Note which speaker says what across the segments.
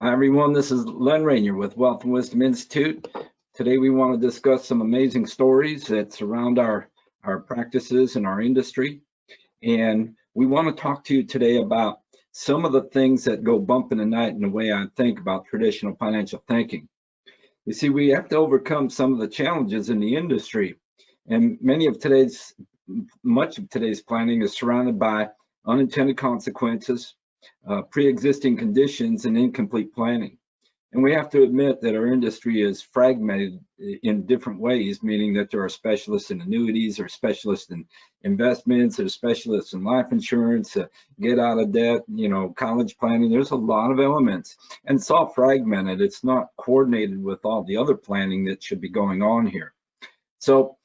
Speaker 1: Hi everyone, this is Len Rainier with Wealth and Wisdom Institute. Today we want to discuss some amazing stories that surround our practices and our industry. And we want to talk to you today about some of the things that go bump in the night in the way I think about traditional financial thinking. You see, we have to overcome some of the challenges in the industry. And much of today's planning is surrounded by unintended consequences, pre-existing conditions, and incomplete planning. And we have to admit that our industry is fragmented in different ways, meaning that there are specialists in annuities, or specialists in investments, or specialists in life insurance, get out of debt, college planning. There's a lot of elements, and it's all fragmented. It's not coordinated with all the other planning that should be going on here. So,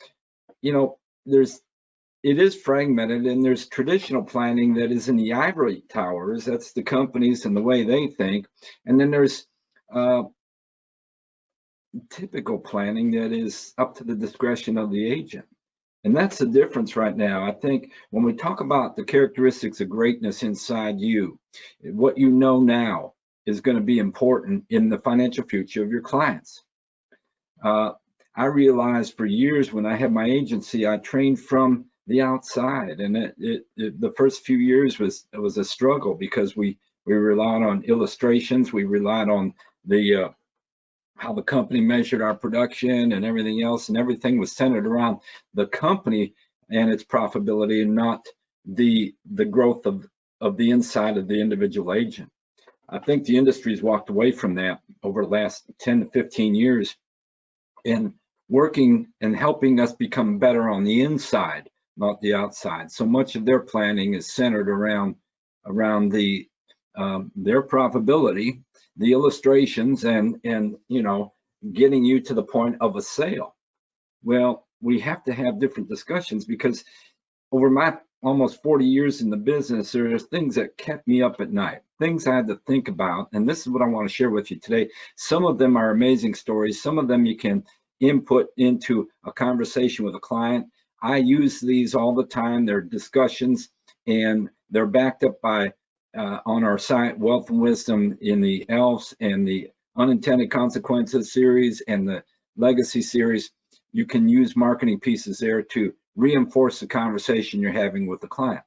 Speaker 1: it is fragmented, and there's traditional planning that is in the ivory towers. That's the companies and the way they think. And then there's typical planning that is up to the discretion of the agent. And that's the difference right now. I think when we talk about the characteristics of greatness inside you, what you know now is going to be important in the financial future of your clients. I realized for years when I had my agency, I trained from the outside, and the first few years was a struggle because we relied on illustrations, we relied on the how the company measured our production and everything else, and everything was centered around the company and its profitability, and not the growth of the inside of the individual agent. I think the industry's walked away from that over the last 10 to 15 years, and working and helping us become better on the inside, not the outside. So much of their planning is centered around the their profitability, the illustrations, and getting you to the point of a sale. Well, we have to have different discussions, because over my almost 40 years in the business, there are things that kept me up at night, things I had to think about, and this is what I want to share with you today. Some of them are amazing stories. Some of them you can input into a conversation with a client. I use these all the time. They're discussions, and they're backed up by on our site, Wealth and Wisdom, in the ELFs and the Unintended Consequences series and the Legacy series. You can use marketing pieces there to reinforce the conversation you're having with the client.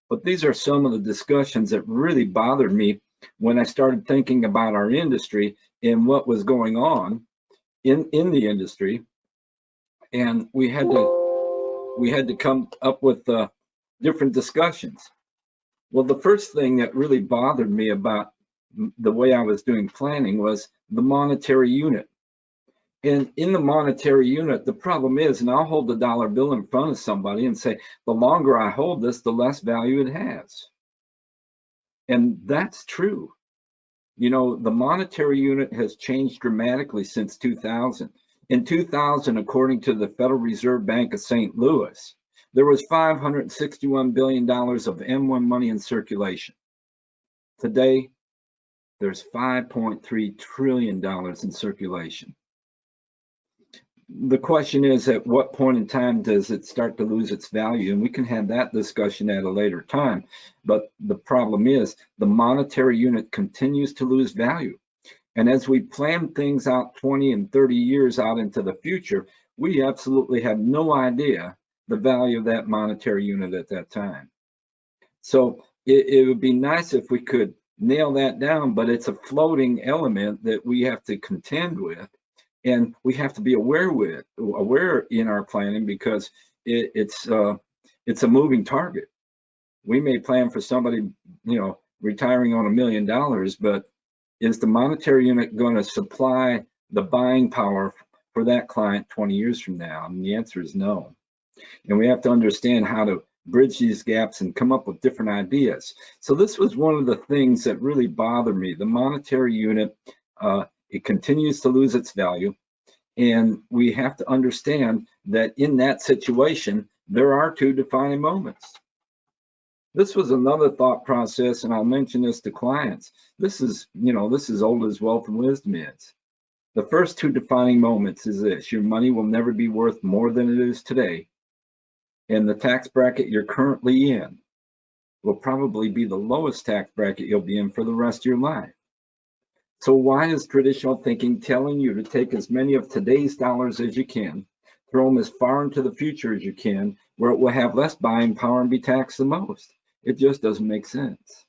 Speaker 1: But these are some of the discussions that really bothered me when I started thinking about our industry and what was going on in the industry. And we had to come up with different discussions. Well, the first thing that really bothered me about the way I was doing planning was the monetary unit. And in the monetary unit, the problem is, and I'll hold the dollar bill in front of somebody and say, the longer I hold this, the less value it has. And that's true. The monetary unit has changed dramatically since 2000. In 2000, according to the Federal Reserve Bank of St. Louis, there was $561 billion of M1 money in circulation. Today, there's $5.3 trillion in circulation. The question is, at what point in time does it start to lose its value? And we can have that discussion at a later time. But the problem is, the monetary unit continues to lose value. And as we plan things out 20 and 30 years out into the future, we absolutely have no idea the value of that monetary unit at that time. So it would be nice if we could nail that down, but it's a floating element that we have to contend with, and we have to be aware in our planning, because it's a moving target. We may plan for somebody, retiring on $1 million, but is the monetary unit going to supply the buying power for that client 20 years from now? And the answer is no. And we have to understand how to bridge these gaps and come up with different ideas. So this was one of the things that really bothered me. The monetary unit, it continues to lose its value. And we have to understand that in that situation, there are two defining moments. This was another thought process, and I'll mention this to clients. This is old as Wealth and Wisdom is. The first two defining moments is this: your money will never be worth more than it is today, and the tax bracket you're currently in will probably be the lowest tax bracket you'll be in for the rest of your life. So why is traditional thinking telling you to take as many of today's dollars as you can, throw them as far into the future as you can, where it will have less buying power and be taxed the most? It just doesn't make sense.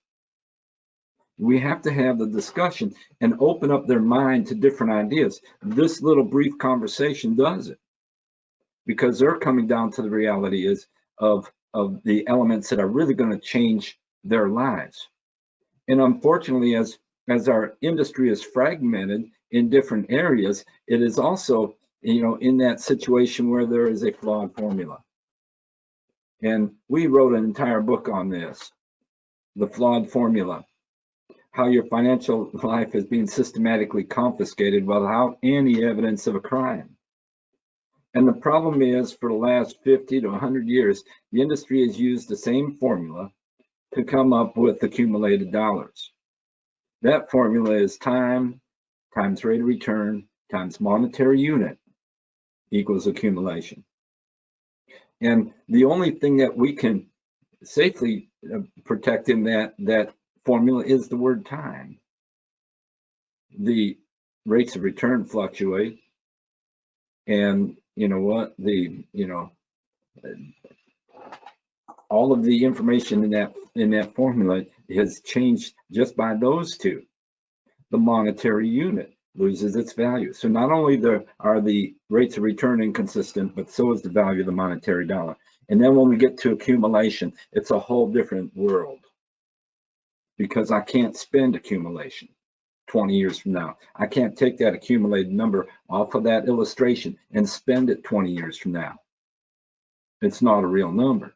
Speaker 1: We have to have the discussion and open up their mind to different ideas. This little brief conversation does it, because they're coming down to the reality is of the elements that are really going to change their lives. And unfortunately, as our industry is fragmented in different areas, it is also, in that situation where there is a flawed formula. And we wrote an entire book on this, The Flawed Formula, how your financial life is being systematically confiscated without any evidence of a crime. And the problem is, for the last 50 to 100 years, the industry has used the same formula to come up with accumulated dollars. That formula is time times rate of return times monetary unit equals accumulation. And the only thing that we can safely protect in that formula is the word time. The rates of return fluctuate, and all of the information in that formula has changed just by those two. The monetary unit loses its value. So not only are the rates of return inconsistent, but so is the value of the monetary dollar. And then when we get to accumulation, it's a whole different world, because I can't spend accumulation 20 years from now. I can't take that accumulated number off of that illustration and spend it 20 years from now. It's not a real number.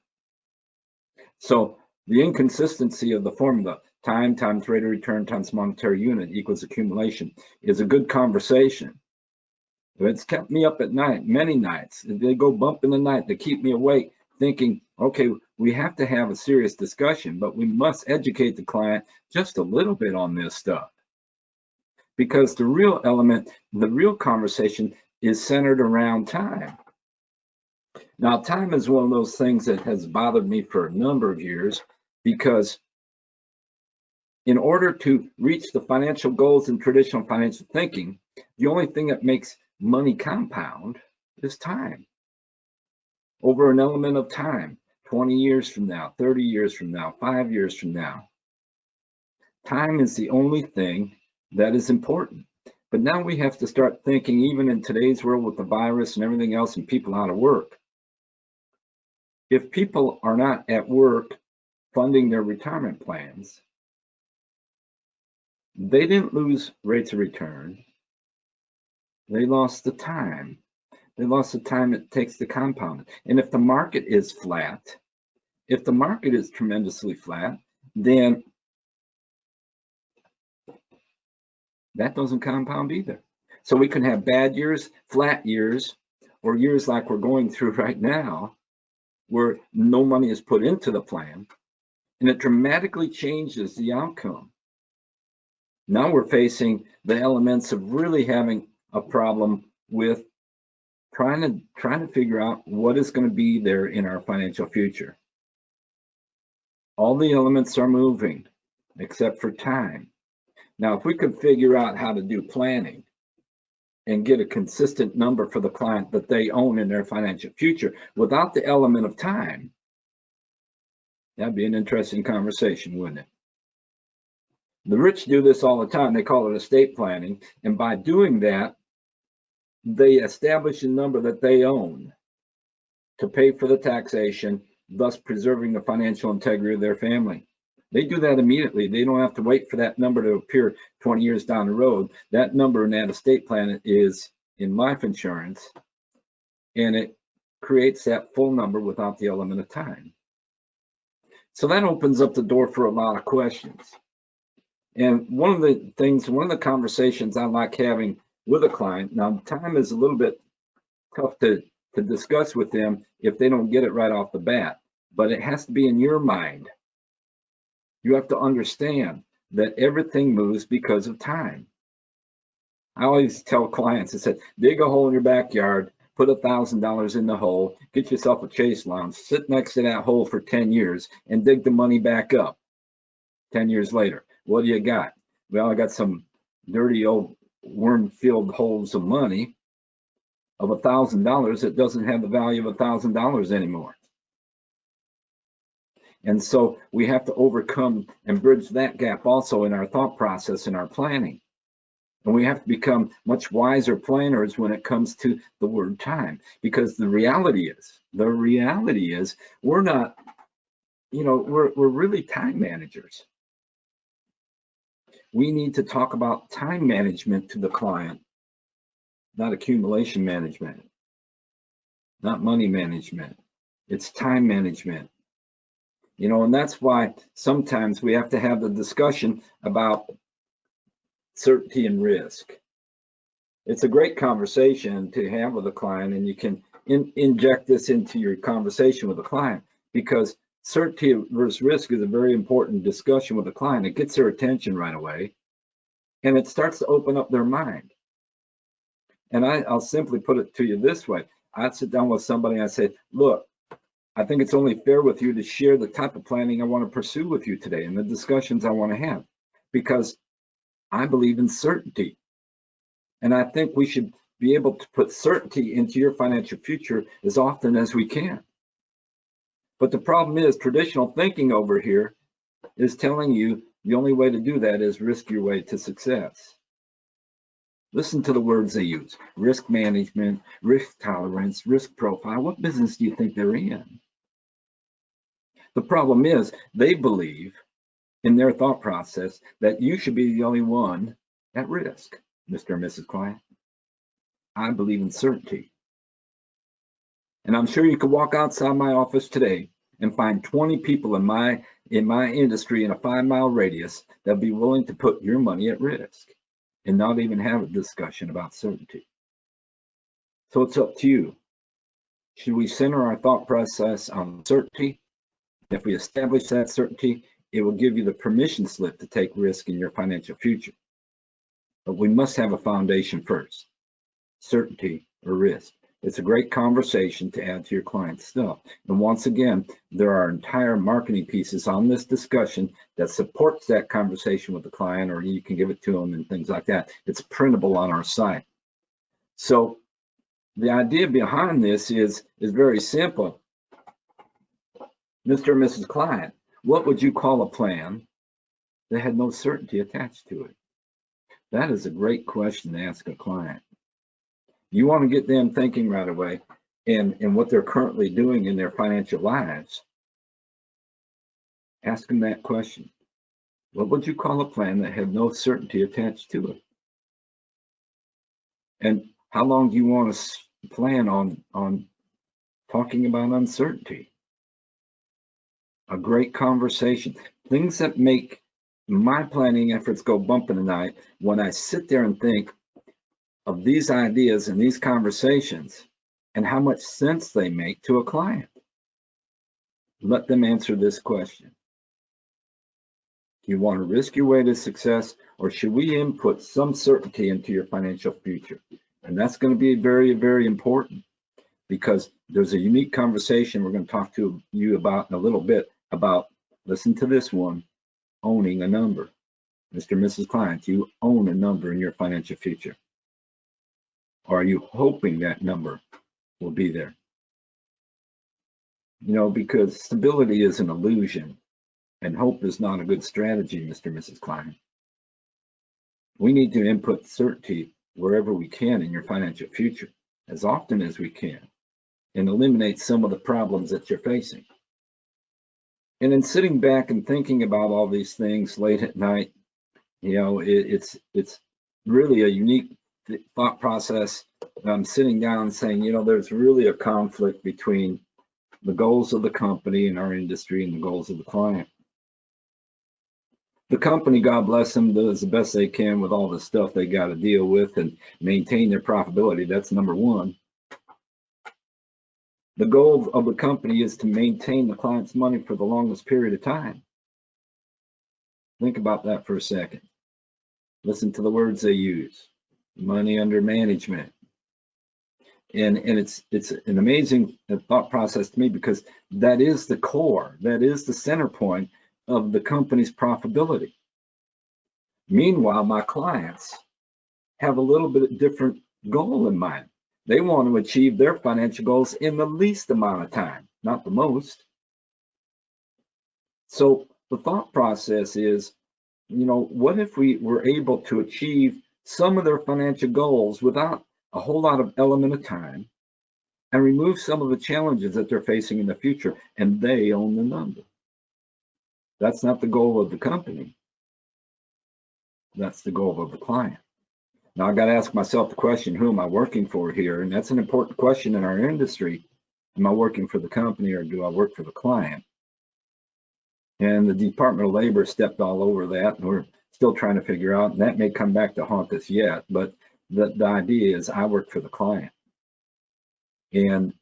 Speaker 1: So the inconsistency of the formula, time times rate of return times monetary unit equals accumulation, is a good conversation. It's kept me up at night, many nights. They go bump in the night. They keep me awake thinking, okay, we have to have a serious discussion, but we must educate the client just a little bit on this stuff. Because the real element, the real conversation is centered around time. Now, time is one of those things that has bothered me for a number of years, because in order to reach the financial goals in traditional financial thinking, the only thing that makes money compound is time. Over an element of time, 20 years from now, 30 years from now, 5 years from now. Time is the only thing that is important. But now we have to start thinking, even in today's world with the virus and everything else and people out of work, if people are not at work funding their retirement plans, they didn't lose rates of return. They lost the time. They lost the time it takes to compound it. And if the market is flat, if the market is tremendously flat, then that doesn't compound either. So we can have bad years, flat years, or years like we're going through right now, where no money is put into the plan, and it dramatically changes the outcome. Now we're facing the elements of really having a problem with trying to figure out what is going to be there in our financial future. All the elements are moving except for time. Now, if we could figure out how to do planning and get a consistent number for the client that they own in their financial future without the element of time, that'd be an interesting conversation, wouldn't it? The rich do this all the time. They call it estate planning. And by doing that, they establish a number that they own to pay for the taxation, thus preserving the financial integrity of their family. They do that immediately. They don't have to wait for that number to appear 20 years down the road. That number in that estate plan is in life insurance, and it creates that full number without the element of time. So that opens up the door for a lot of questions. And one of the conversations I like having with a client, now time is a little bit tough to discuss with them if they don't get it right off the bat, but it has to be in your mind. You have to understand that everything moves because of time. I always tell clients, I said, dig a hole in your backyard, put $1,000 in the hole, get yourself a chase lounge, sit next to that hole for 10 years and dig the money back up 10 years later. What do you got? Well, I got some dirty old worm-filled holes of money of $1,000 that doesn't have the value of $1,000 anymore. And so we have to overcome and bridge that gap also in our thought process and our planning. And we have to become much wiser planners when it comes to the word time, because the reality is we're not, we're really time managers. We need to talk about time management to the client, not accumulation management, not money management. It's time management. And that's why sometimes we have to have the discussion about certainty and risk. It's a great conversation to have with a client, and you can inject this into your conversation with a client, because certainty versus risk is a very important discussion with a client. It gets their attention right away, and it starts to open up their mind. And I'll simply put it to you this way. I'd sit down with somebody and I say, look, I think it's only fair with you to share the type of planning I want to pursue with you today and the discussions I want to have, because I believe in certainty. And I think we should be able to put certainty into your financial future as often as we can. But the problem is traditional thinking over here is telling you the only way to do that is risk your way to success. Listen to the words they use: risk management, risk tolerance, risk profile. What business do you think they're in? The problem is they believe in their thought process that you should be the only one at risk, Mr. and Mrs. Client. I believe in certainty. And I'm sure you could walk outside my office today and find 20 people in my industry in a 5-mile radius that'll be willing to put your money at risk and not even have a discussion about certainty. So it's up to you. Should we center our thought process on certainty? If we establish that certainty, it will give you the permission slip to take risk in your financial future. But we must have a foundation first: certainty or risk. It's a great conversation to add to your client's stuff. And once again, there are entire marketing pieces on this discussion that supports that conversation with the client, or you can give it to them and things like that. It's printable on our site. So the idea behind this is very simple. Mr. and Mrs. Client, what would you call a plan that had no certainty attached to it? That is a great question to ask a client. You want to get them thinking right away in what they're currently doing in their financial lives. Ask them that question. What would you call a plan that had no certainty attached to it? And how long do you want to plan on talking about uncertainty? A great conversation. Things that make my planning efforts go bump in the night when I sit there and think of these ideas and these conversations and how much sense they make to a client. Let them answer this question. Do you want to risk your way to success, or should we input some certainty into your financial future? And that's going to be very, very important, because there's a unique conversation we're going to talk to you about in a little bit about, listen to this one, owning a number. Mr. and Mrs. Client, you own a number in your financial future. Or are you hoping that number will be there? Because stability is an illusion and hope is not a good strategy, Mr. and Mrs. Client. We need to input certainty wherever we can in your financial future, as often as we can, and eliminate some of the problems that you're facing. And in sitting back and thinking about all these things late at night, it's really a unique thought process. I'm sitting down and saying, there's really a conflict between the goals of the company and our industry and the goals of the client. The company, God bless them, does the best they can with all the stuff they got to deal with and maintain their profitability. That's number one. The goal of the company is to maintain the client's money for the longest period of time. Think about that for a second. Listen to the words they use: money under management. And it's an amazing thought process to me, because that is the core, that is the center point of the company's profitability. Meanwhile, my clients have a little bit different goal in mind. They want to achieve their financial goals in the least amount of time, not the most. So the thought process is, what if we were able to achieve some of their financial goals without a whole lot of element of time and remove some of the challenges that they're facing in the future, and they own the number? That's not the goal of the company. That's the goal of the client. Now I got to ask myself the question, who am I working for here? And that's an important question in our industry. Am I working for the company or do I work for the client? And the Department of Labor stepped all over that, and we're still trying to figure out, and that may come back to haunt us yet, but the idea is I work for the client. And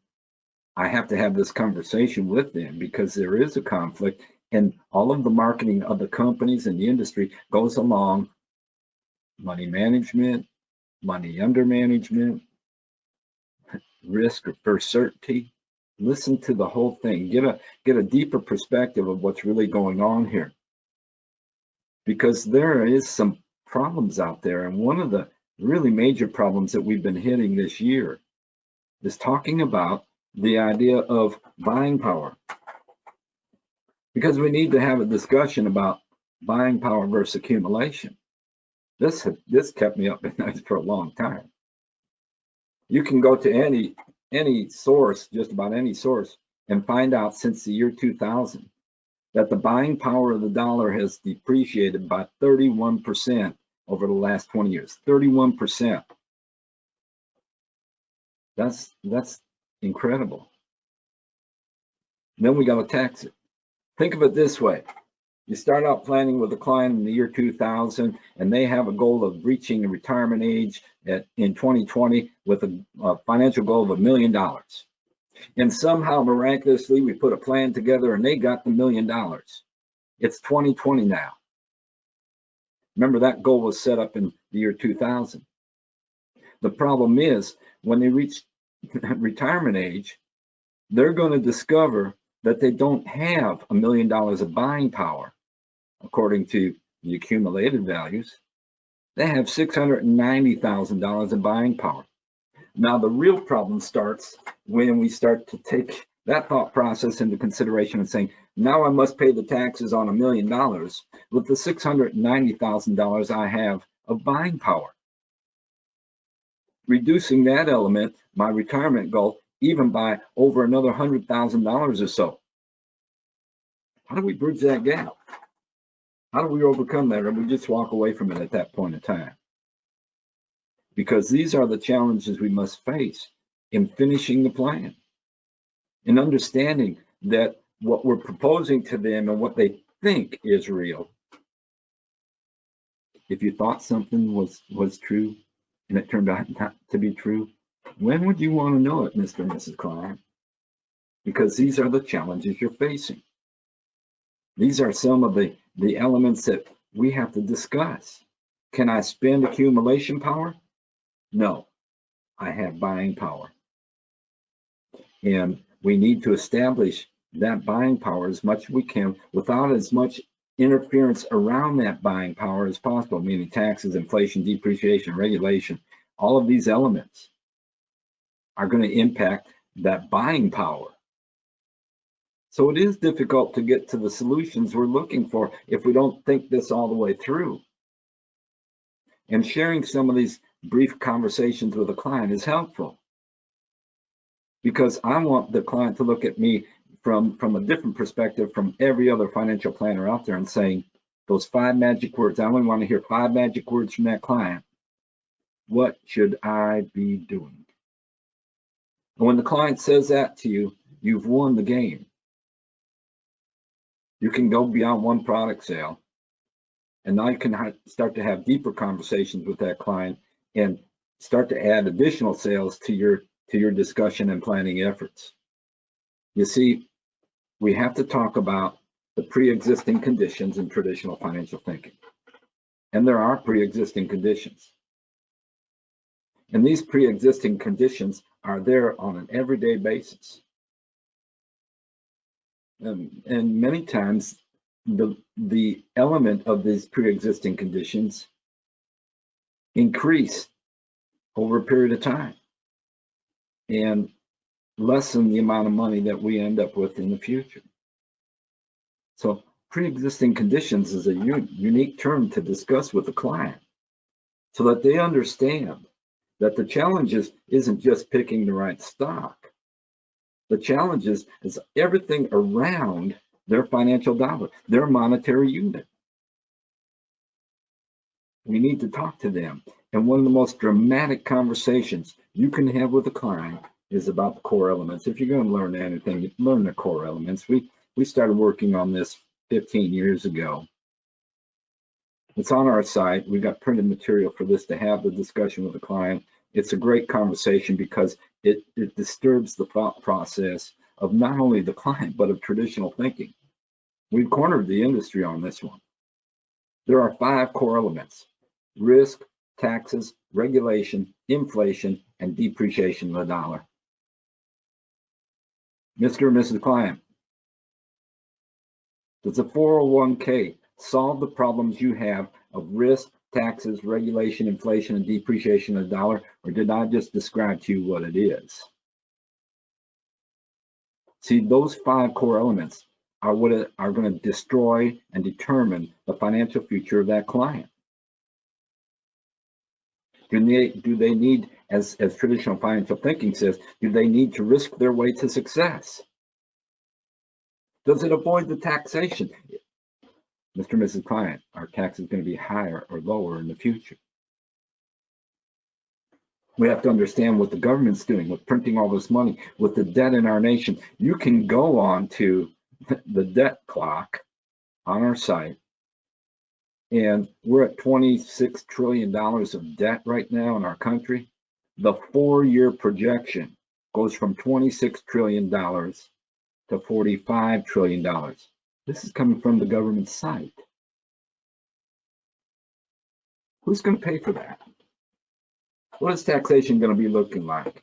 Speaker 1: I have to have this conversation with them because there is a conflict, and all of the marketing of the companies and the industry goes along money management, money under management, risk or certainty. Listen to the whole thing. Get a deeper perspective of what's really going on here. Because there is some problems out there, and one of the really major problems that we've been hitting this year is talking about the idea of buying power. Because we need to have a discussion about buying power versus accumulation. This kept me up at night for a long time. You can go to any source, just about any source, and find out since the year 2000 that the buying power of the dollar has depreciated by 31% over the last 20 years. 31%. That's incredible. Then we got to tax it. Think of it this way. You start out planning with a client in the year 2000, and they have a goal of reaching a retirement age in 2020 with a financial goal of $1 million. And somehow, miraculously, we put a plan together and they got the $1 million. It's 2020 now. Remember, that goal was set up in the year 2000. The problem is, when they reach retirement age, they're going to discover that they don't have $1 million of buying power, according to the accumulated values. They have $690,000 in buying power. Now, the real problem starts when we start to take that thought process into consideration and saying, now I must pay the taxes on $1 million with the $690,000 I have of buying power. Reducing that element, my retirement goal, even by over another $100,000 or so. How do we bridge that gap? How do we overcome that, or we just walk away from it at that point in time? Because these are the challenges we must face in finishing the plan, in understanding that what we're proposing to them and what they think is real. If you thought something was true and it turned out not to be true, when would you want to know it, Mr. and Mrs. Client? Because these are the challenges you're facing. These are some of the elements that we have to discuss. Can I spend accumulation power? No, I have buying power. And we need to establish that buying power as much as we can without as much interference around that buying power as possible, meaning taxes, inflation, depreciation, regulation. All of these elements are going to impact that buying power. So it is difficult to get to the solutions we're looking for if we don't think this all the way through. And sharing some of these brief conversations with a client is helpful, because I want the client to look at me from a different perspective from every other financial planner out there and saying those 5 magic words. I only want to hear 5 magic words from that client. What should I be doing? And when the client says that to you, you've won the game. You can go beyond one product sale, and now you can start to have deeper conversations with that client and start to add additional sales to your discussion and planning efforts. You see, we have to talk about the pre-existing conditions in traditional financial thinking. And there are pre-existing conditions. And these pre-existing conditions are there on an everyday basis. And many times the element of these pre-existing conditions increase over a period of time and lessen the amount of money that we end up with in the future. So pre-existing conditions is a unique term to discuss with the client so that they understand that the challenge isn't just picking the right stock. The challenge is everything around their financial dollar, their monetary unit. We need to talk to them. And one of the most dramatic conversations you can have with a client is about the core elements. If you're going to learn anything, learn the core elements. We started working on this 15 years ago. It's on our site. We got printed material for this to have the discussion with the client. It's a great conversation because it disturbs the thought process of not only the client, but of traditional thinking. We've cornered the industry on this one. There are 5 core elements: risk, taxes, regulation, inflation, and depreciation of the dollar. Mr. and Mrs. Client, does the 401k solve the problems you have of risk, taxes, regulation, inflation, and depreciation of the dollar, or did I just describe to you what it is? See, those 5 core elements are what are going to destroy and determine the financial future of that client. Do they need, as traditional financial thinking says, do they need to risk their way to success? Does it avoid the taxation? Mr. and Mrs. Client, our tax is going to be higher or lower in the future. We have to understand what the government's doing with printing all this money, with the debt in our nation. You can go on to the debt clock on our site, and we're at $26 trillion of debt right now in our country. The 4-year projection goes from $26 trillion to $45 trillion. This is coming from the government site. Who's going to pay for that? What is taxation going to be looking like?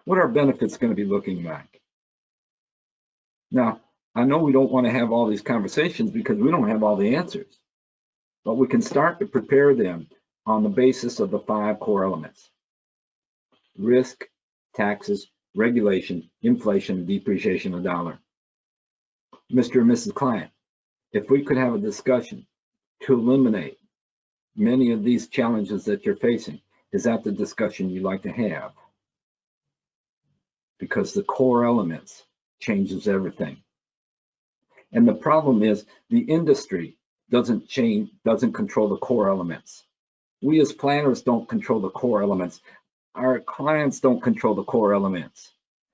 Speaker 1: What are benefits going to be looking like? Now, I know we don't want to have all these conversations because we don't have all the answers, but we can start to prepare them on the basis of the 5 core elements: risk, taxes, regulation, inflation, and depreciation of the dollar. Mr. and Mrs. Client, if we could have a discussion to eliminate many of these challenges that you're facing, is that the discussion you'd like to have? Because the core elements changes everything. And the problem is the industry doesn't control the core elements. We as planners don't control the core elements. Our clients don't control the core elements.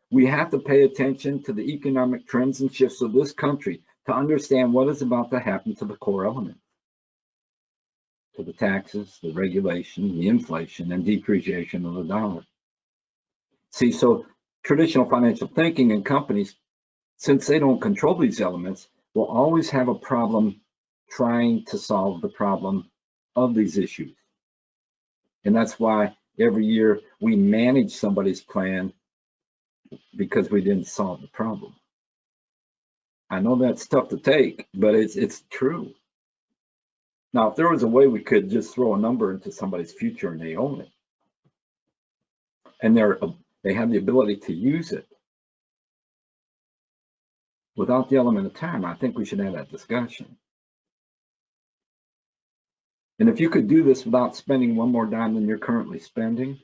Speaker 1: We have to pay attention to the economic trends and shifts of this country to understand what is about to happen to the core elements, to the taxes, the regulation, the inflation, and depreciation of the dollar. See, so traditional financial thinking and companies, since they don't control these elements, will always have a problem trying to solve the problem of these issues. And that's why every year we manage somebody's plan because we didn't solve the problem. I know that's tough to take, but it's true. Now, if there was a way we could just throw a number into somebody's future and they own it, and they have the ability to use it without the element of time, I think we should have that discussion. And if you could do this without spending one more dime than you're currently spending,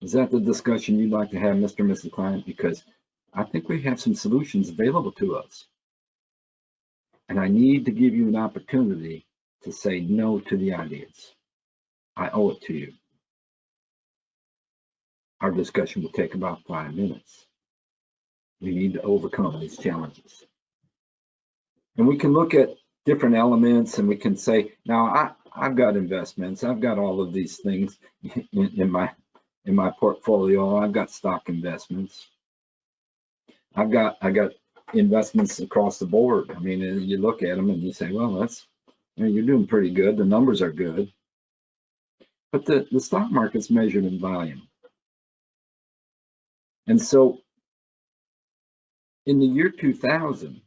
Speaker 1: is that the discussion you'd like to have, Mr. and Mrs. Client? Because I think we have some solutions available to us. And I need to give you an opportunity to say no to the ideas. I owe it to you. Our discussion will take about 5 minutes. We need to overcome these challenges. And we can look at different elements and we can say, now I've got investments, I've got all of these things in my portfolio. I've got stock investments. I got investments across the board. I mean, you look at them and you say, well, you're doing pretty good. The numbers are good. But the stock market's measured in volume. And so in the year 2000,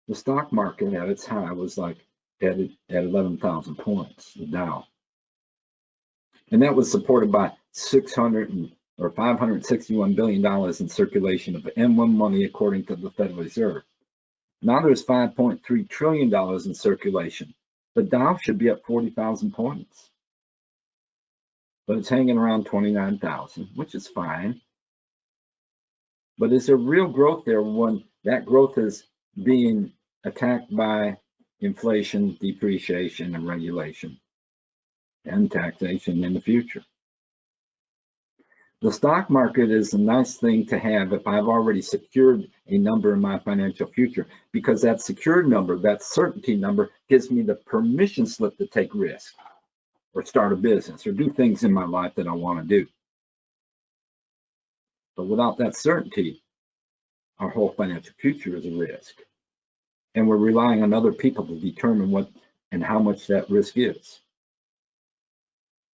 Speaker 1: The stock market at its high was like at 11,000 points, the Dow. And that was supported by $561 billion in circulation of M1 money, according to the Federal Reserve. Now there's $5.3 trillion in circulation. The Dow should be at 40,000 points, but it's hanging around 29,000, which is fine. But is there real growth there when that growth is being attacked by inflation, depreciation, and regulation, and taxation in the future? The stock market is a nice thing to have if I've already secured a number in my financial future, because that secured number, that certainty number, gives me the permission slip to take risk or start a business or do things in my life that I want to do. But without that certainty, our whole financial future is a risk. And we're relying on other people to determine what and how much that risk is.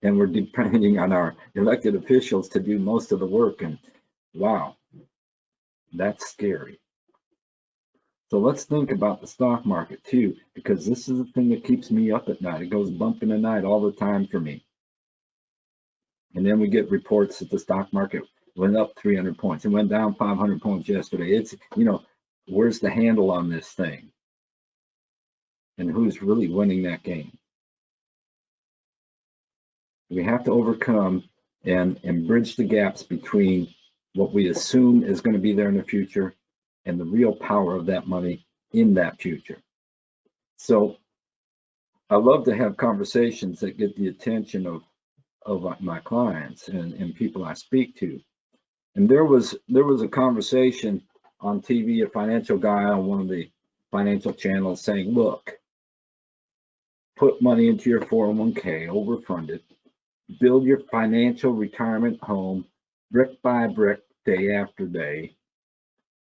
Speaker 1: And we're depending on our elected officials to do most of the work. And wow, that's scary. So let's think about the stock market too, because this is the thing that keeps me up at night. It goes bump in the night all the time for me. And then we get reports that the stock market went up 300 points and went down 500 points yesterday. It's, where's the handle on this thing? And who's really winning that game? We have to overcome and bridge the gaps between what we assume is going to be there in the future and the real power of that money in that future. So I love to have conversations that get the attention of my clients and people I speak to. And there was a conversation on TV, a financial guy on one of the financial channels saying, look, put money into your 401k, overfund it, build your financial retirement home brick by brick, day after day,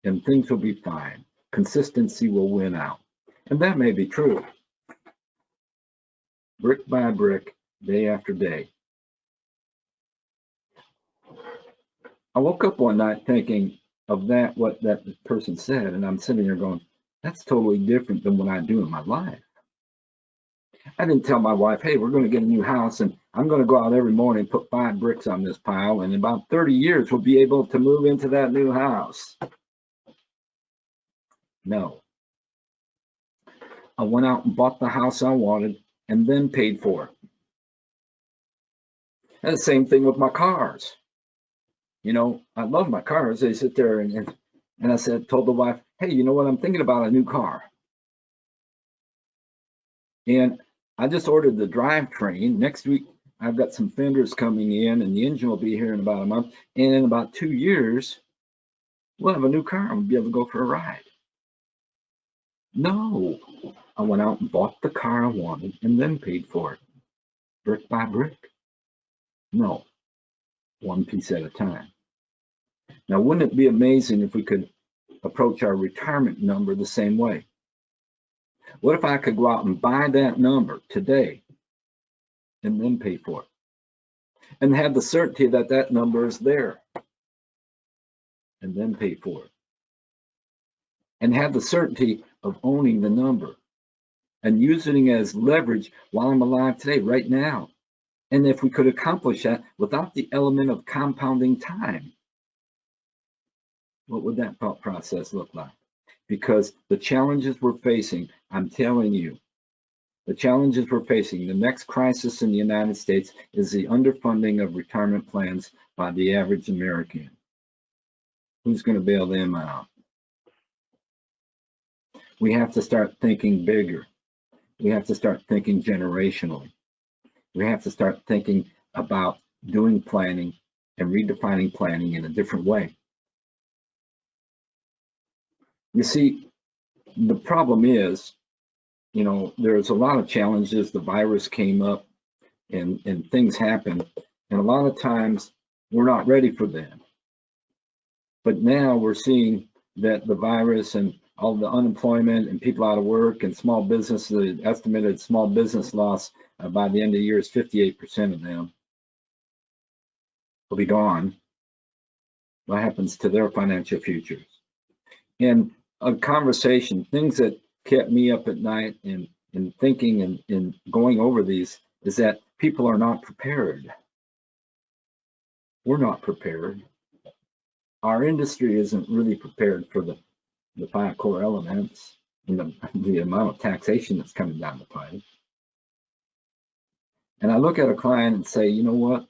Speaker 1: and things will be fine. Consistency will win out. And that may be true. Brick by brick, day after day. I woke up one night thinking of what that person said, and I'm sitting there going, that's totally different than what I do in my life. I didn't tell my wife, hey, we're going to get a new house and I'm going to go out every morning and put 5 bricks on this pile, and in about 30 years we'll be able to move into that new house. No. I went out and bought the house I wanted and then paid for it. And the same thing with my cars. I love my cars. They sit there and I told the wife, hey, you know what? I'm thinking about a new car. And I just ordered the drivetrain. Next week, I've got some fenders coming in and the engine will be here in about a month. And in about 2 years, we'll have a new car and we'll be able to go for a ride. No, I went out and bought the car I wanted and then paid for it, brick by brick. No, one piece at a time. Now, wouldn't it be amazing if we could approach our retirement number the same way? What if I could go out and buy that number today and then pay for it? And have the certainty that that number is there and then pay for it. And have the certainty of owning the number and using it as leverage while I'm alive today, right now. And if we could accomplish that without the element of compounding time, what would that thought process look like? Because the challenges we're facing, I'm telling you, the challenges we're facing, the next crisis in the United States is the underfunding of retirement plans by the average American. Who's going to bail them out? We have to start thinking bigger. We have to start thinking generationally. We have to start thinking about doing planning and redefining planning in a different way. You see, the problem is, there's a lot of challenges. The virus came up and things happen. And a lot of times we're not ready for them. But now we're seeing that the virus and all the unemployment and people out of work and small business, the estimated small business loss by the end of the year is 58% of them will be gone. What happens to their financial futures? And a conversation, things that kept me up at night in thinking and in going over these is that people are not prepared. We're not prepared. Our industry isn't really prepared for the 5 core elements and the amount of taxation that's coming down the pipe. And I look at a client and say, you know what?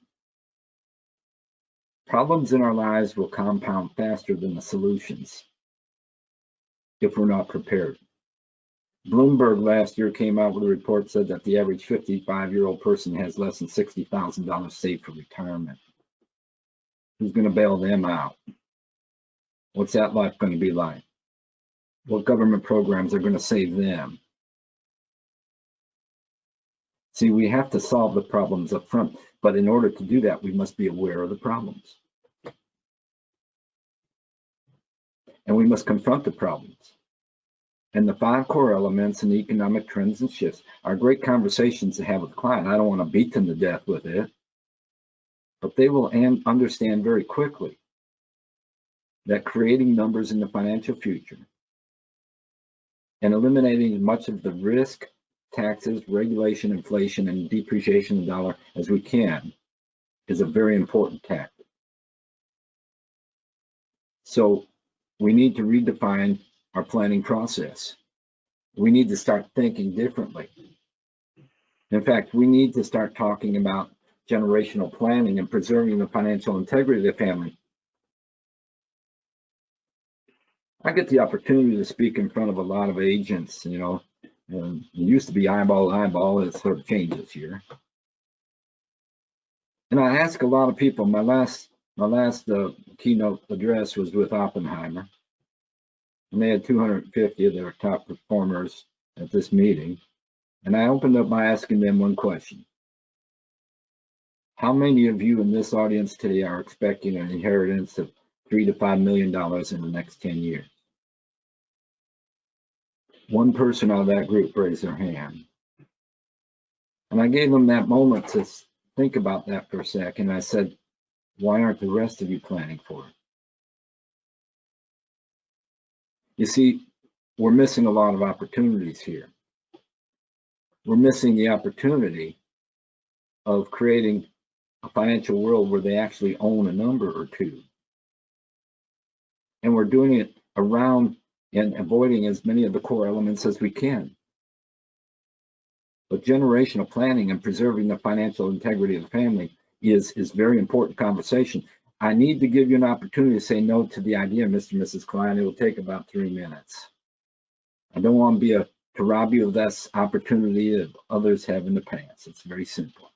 Speaker 1: Problems in our lives will compound faster than the solutions if we're not prepared. Bloomberg last year came out with a report that said that the average 55-year-old person has less than $60,000 saved for retirement. Who's going to bail them out? What's that life going to be like? What government programs are going to save them? See, we have to solve the problems up front, but in order to do that, we must be aware of the problems. And we must confront the problems. And the 5 core elements and economic trends and shifts are great conversations to have with the client. I don't want to beat them to death with it, but they will understand very quickly that creating numbers in the financial future and eliminating as much of the risk, taxes, regulation, inflation, and depreciation of the dollar as we can is a very important tactic. So we need to redefine our planning process. We need to start thinking differently. In fact, we need to start talking about generational planning and preserving the financial integrity of the family. I get the opportunity to speak in front of a lot of agents, you know, and it used to be eyeball to eyeball, it sort of changed this year. And I ask a lot of people, my last keynote address was with Oppenheimer. And they had 250 of their top performers at this meeting. And I opened up by asking them one question. How many of you in this audience today are expecting an inheritance of $3 to $5 million in the next 10 years? One person out of that group raised their hand. And I gave them that moment to think about that for a second. I said, why aren't the rest of you planning for it? You see, we're missing a lot of opportunities here. We're missing the opportunity of creating a financial world where they actually own a number or two. And we're doing it around and avoiding as many of the core elements as we can. But generational planning and preserving the financial integrity of the family is very important conversation. I need to give you an opportunity to say no to the idea, Mr. and Mrs. Klein. It will take about 3 minutes. I don't want to rob you of that opportunity that others have in the past. It's very simple.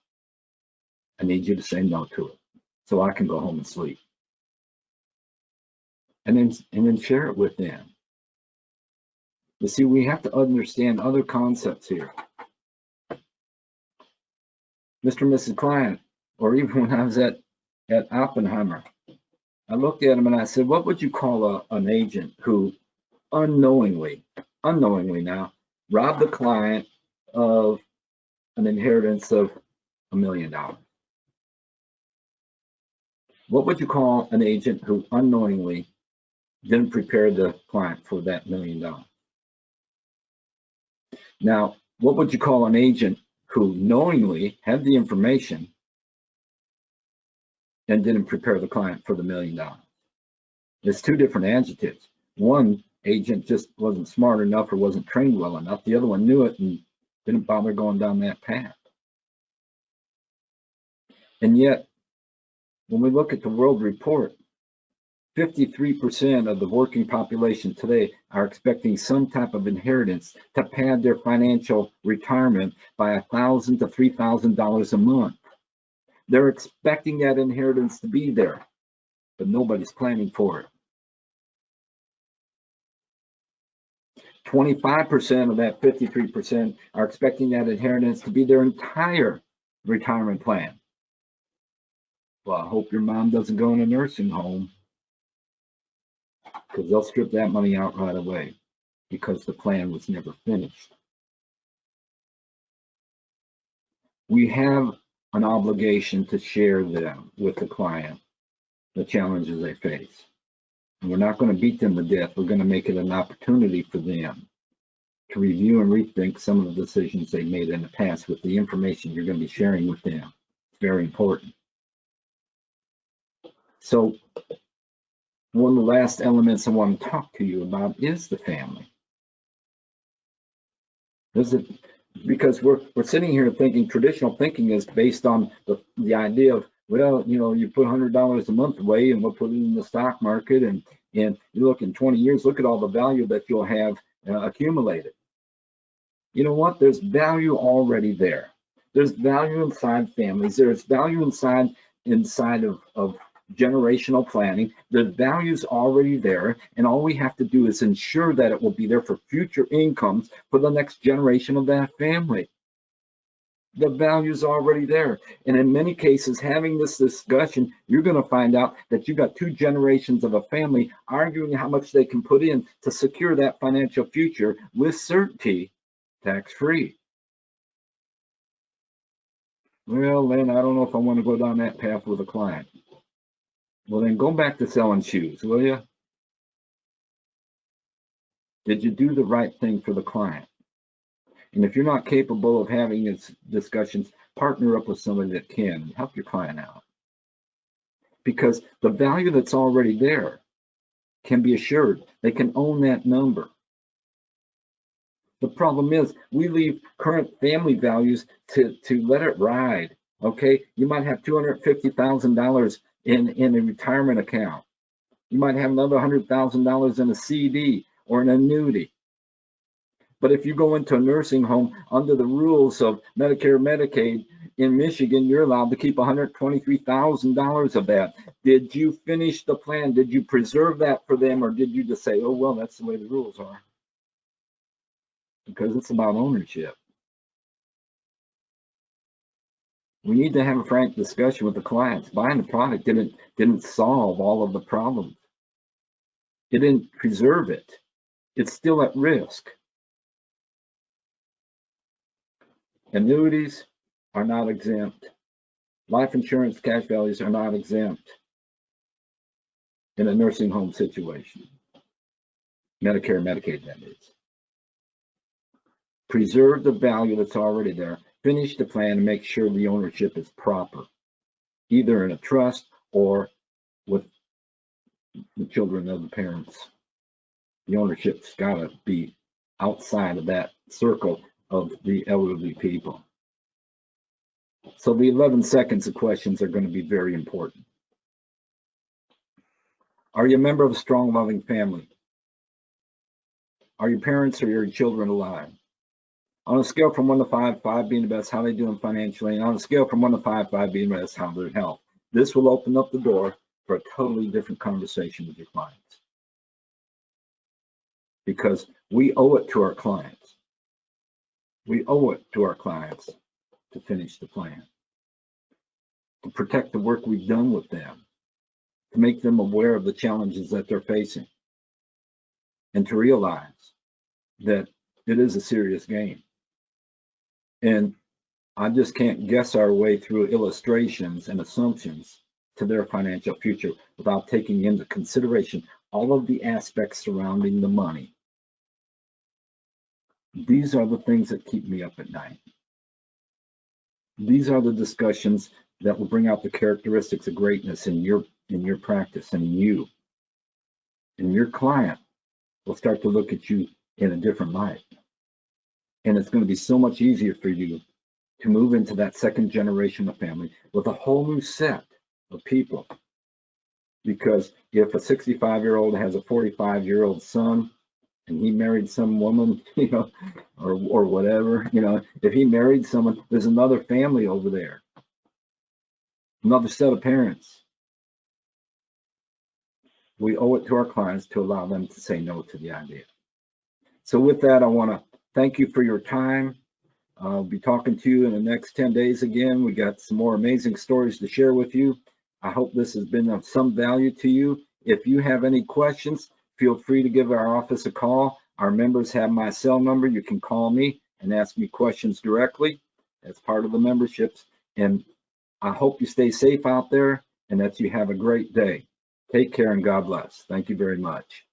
Speaker 1: I need you to say no to it so I can go home and sleep. And then share it with them. You see, we have to understand other concepts here. Mr. and Mrs. Klein, or even when I was at Oppenheimer, I looked at him and I said, what would you call an agent who unknowingly now, robbed the client of an inheritance of $1 million? What would you call an agent who unknowingly didn't prepare the client for that $1 million? Now, what would you call an agent who knowingly had the information and didn't prepare the client for the $1 million? It's 2 different adjectives. One agent just wasn't smart enough or wasn't trained well enough. The other one knew it and didn't bother going down that path. And yet, when we look at the World Report, 53% of the working population today are expecting some type of inheritance to pad their financial retirement by $1,000 to $3,000 a month. They're expecting that inheritance to be there, but nobody's planning for it. 25% of that 53% are expecting that inheritance to be their entire retirement plan. Well, I hope your mom doesn't go in a nursing home, because they'll strip that money out right away because the plan was never finished. We have an obligation to share them with the client, the challenges they face. And we're not going to beat them to death. We're going to make it an opportunity for them to review and rethink some of the decisions they made in the past with the information you're going to be sharing with them. It's very important. So one of the last elements I want to talk to you about is the family. Because we're sitting here thinking traditional thinking is based on the idea of, well, you know, you put $100 a month away and we'll put it in the stock market, and you look in 20 years, look at all the value that you'll have accumulated. You know what? There's value already there. There's value inside families. There's value inside of generational planning. The value's already there, and all we have to do is ensure that it will be there for future incomes for the next generation of that family. The value's already there. And in many cases, having this discussion, you're going to find out that you got 2 generations of a family arguing how much they can put in to secure that financial future with certainty, tax-free. Well, then I don't know if I want to go down that path with a client. Well, then go back to selling shoes, will you? Did you do the right thing for the client? And if you're not capable of having these discussions, partner up with somebody that can help your client out. Because the value that's already there can be assured. They can own that number. The problem is we leave current family values to let it ride. Okay, you might have $250,000 in a retirement account. You might have another $100,000 in a CD or an annuity. But if you go into a nursing home under the rules of Medicare, Medicaid in Michigan, you're allowed to keep $123,000 of that. Did you finish the plan? Did you preserve that for them, or did you just say, oh, well, that's the way the rules are? Because it's about ownership. We need to have a frank discussion with the clients. Buying the product didn't solve all of the problems. It didn't preserve it. It's still at risk. Annuities are not exempt. Life insurance cash values are not exempt in a nursing home situation. Medicare, Medicaid, that is. Preserve the value that's already there. Finish the plan and make sure the ownership is proper, either in a trust or with the children of the parents. The ownership's got to be outside of that circle of the elderly people. So the 11 seconds of questions are going to be very important. Are you a member of a strong, loving family? Are your parents or your children alive? On a scale from 1 to 5, 5 being the best, how are they doing financially? And on a scale from 1 to 5, 5 being the best, how their health? This will open up the door for a totally different conversation with your clients. Because we owe it to our clients. We owe it to our clients to finish the plan, to protect the work we've done with them, to make them aware of the challenges that they're facing, and to realize that it is a serious game. And I just can't guess our way through illustrations and assumptions to their financial future without taking into consideration all of the aspects surrounding the money. These are the things that keep me up at night. These are the discussions that will bring out the characteristics of greatness in your practice and in you. And your client will start to look at you in a different light. And it's going to be so much easier for you to move into that second generation of family with a whole new set of people. Because if a 65-year-old has a 45-year-old son and he married some woman, you know, or whatever, you know, if he married someone, there's another family over there, another set of parents. We owe it to our clients to allow them to say no to the idea. So with that, I want to thank you for your time. I'll be talking to you in the next 10 days again. We got some more amazing stories to share with you. I hope this has been of some value to you. If you have any questions, feel free to give our office a call. Our members have my cell number. You can call me and ask me questions directly as part of the memberships. And I hope you stay safe out there and that you have a great day. Take care and God bless. Thank you very much.